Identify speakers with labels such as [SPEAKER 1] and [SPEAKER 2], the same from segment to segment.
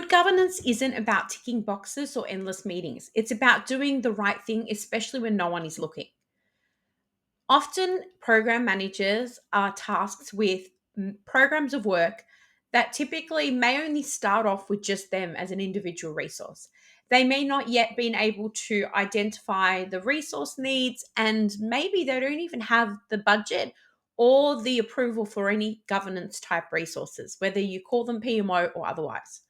[SPEAKER 1] Good governance isn't about ticking boxes or endless meetings. It's about doing the right thing, especially when no one is looking. Often, program managers are tasked with programs of work that typically may only start off with just them as an individual resource. They may not yet been able to identify the resource needs, and maybe they don't even have the budget or the approval for any governance type resources, whether you call them PMO or otherwise.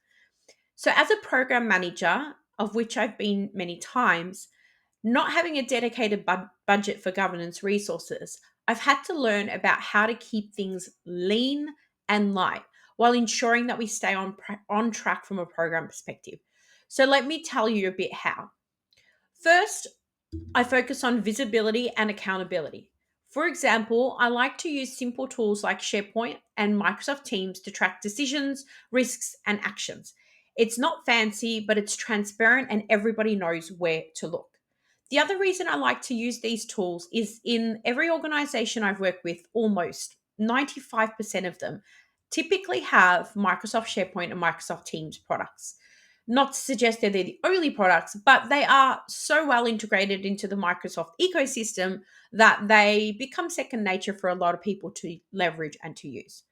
[SPEAKER 1] So, as a program manager, of which I've been many times, not having a dedicated budget for governance resources, I've had to learn about how to keep things lean and light while ensuring that we stay on track from a program perspective. So, let me tell you a bit how. First, I focus on visibility and accountability. For example, I like to use simple tools like SharePoint and Microsoft Teams to track decisions, risks, and actions. It's not fancy, but it's transparent and everybody knows where to look. The other reason I like to use these tools is in every organization I've worked with, almost 95% of them typically have Microsoft SharePoint and Microsoft Teams products. Not to suggest that they're the only products, but they are so well integrated into the Microsoft ecosystem that they become second nature for a lot of people to leverage and to use.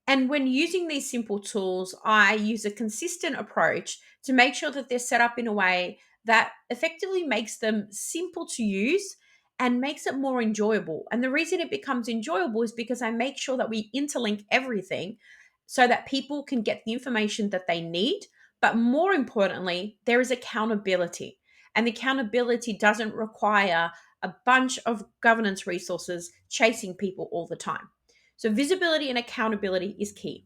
[SPEAKER 1] And when using these simple tools, I use a consistent approach to make sure that they're set up in a way that effectively makes them simple to use and makes it more enjoyable. And the reason it becomes enjoyable is because I make sure that we interlink everything so that people can get the information that they need. But more importantly, there is accountability. And accountability doesn't require a bunch of governance resources chasing people all the time. So, visibility and accountability is key.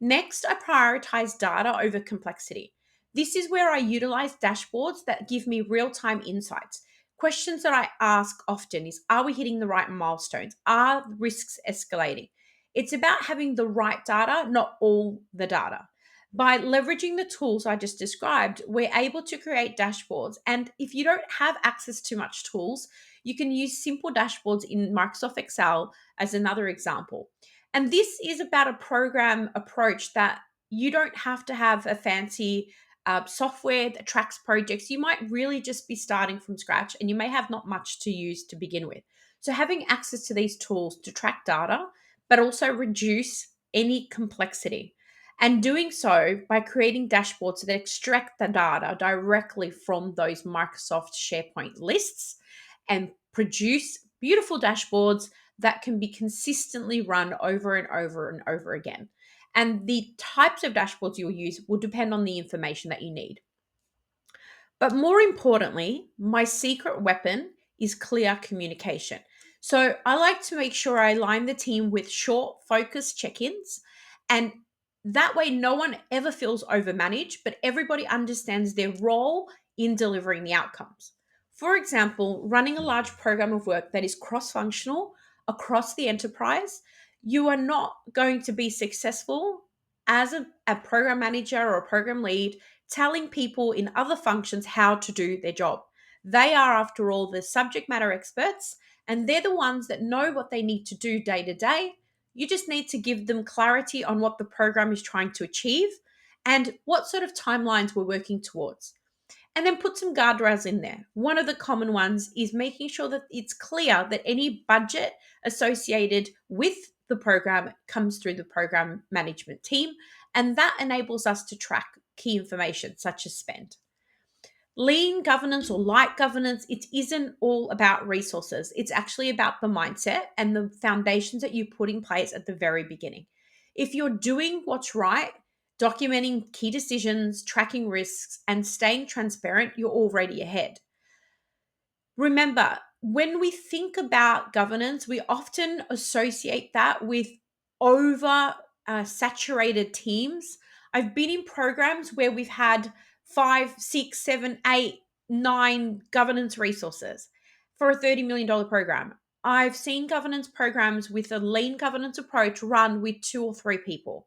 [SPEAKER 1] Next, I prioritize data over complexity. This is where I utilize dashboards that give me real time insights. Questions that I ask often is: are we hitting the right milestones? Are risks escalating? It's about having the right data, not all the data. By leveraging the tools I just described, we're able to create dashboards. And if you don't have access to much tools, you can use simple dashboards in Microsoft Excel as another example. And this is about a program approach that you don't have to have a fancy software that tracks projects. You might really just be starting from scratch and you may have not much to use to begin with. So, having access to these tools to track data, but also reduce any complexity. And doing so by creating dashboards that extract the data directly from those Microsoft SharePoint lists and produce beautiful dashboards that can be consistently run over and over and over again. And the types of dashboards you'll use will depend on the information that you need. But more importantly, my secret weapon is clear communication. So I like to make sure I align the team with short, focused check ins. And that way, no one ever feels overmanaged, but everybody understands their role in delivering the outcomes. For example, running a large program of work that is cross functional across the enterprise, you are not going to be successful as a program manager or a program lead telling people in other functions how to do their job. They are, after all, the subject matter experts, and they're the ones that know what they need to do day to day. You just need to give them clarity on what the program is trying to achieve and what sort of timelines we're working towards. And then put some guardrails in there. One of the common ones is making sure that it's clear that any budget associated with the program comes through the program management team, and that enables us to track key information such as spend. Lean governance or light governance, it isn't all about resources. It's actually about the mindset and the foundations that you put in place at the very beginning. If you're doing what's right, documenting key decisions, tracking risks, and staying transparent, you're already ahead. Remember, when we think about governance, we often associate that with over saturated teams. I've been in programs where we've had five, six, seven, eight, nine governance resources for a $30 million program. I've seen governance programs with a lean governance approach run with two or three people.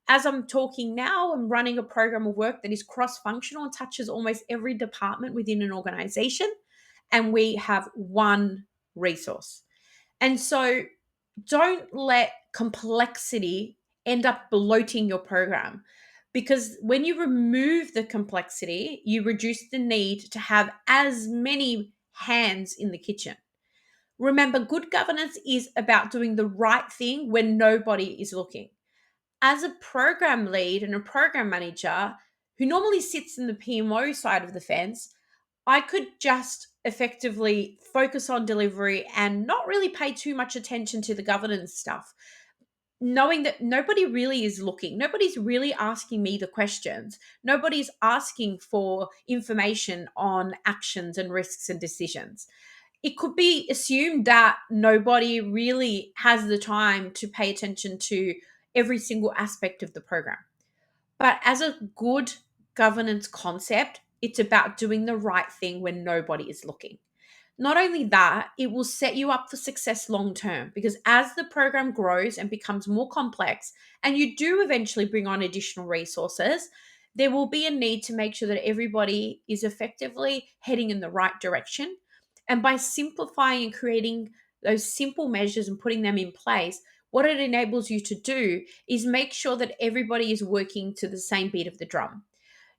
[SPEAKER 1] As I'm talking now, I'm running a program of work that is cross functional and touches almost every department within an organization, and we have one resource. And so don't let complexity end up bloating your program. because when you remove the complexity, you reduce the need to have as many hands in the kitchen. Remember, good governance is about doing the right thing when nobody is looking. As a program lead and a program manager who normally sits in the PMO side of the fence, I could just effectively focus on delivery and not really pay too much attention to the governance stuff, knowing that nobody really is looking. Nobody's really asking me the questions. Nobody's asking for information on actions and risks and decisions. It could be assumed that nobody really has the time to pay attention to every single aspect of the program. But as a good governance concept, it's about doing the right thing when nobody is looking. Not only that, it will set you up for success long term, because as the program grows and becomes more complex, and you do eventually bring on additional resources, there will be a need to make sure that everybody is effectively heading in the right direction. And by simplifying and creating those simple measures and putting them in place, what it enables you to do is make sure that everybody is working to the same beat of the drum.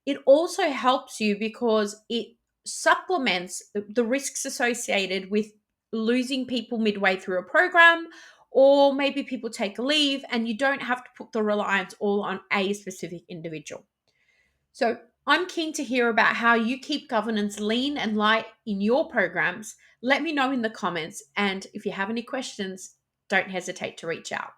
[SPEAKER 1] It also helps you because it supplements the risks associated with losing people midway through a program, or maybe people take a leave and you don't have to put the reliance all on a specific individual. So I'm keen to hear about how you keep governance lean and light in your programs. Let me know in the comments. And if you have any questions, don't hesitate to reach out.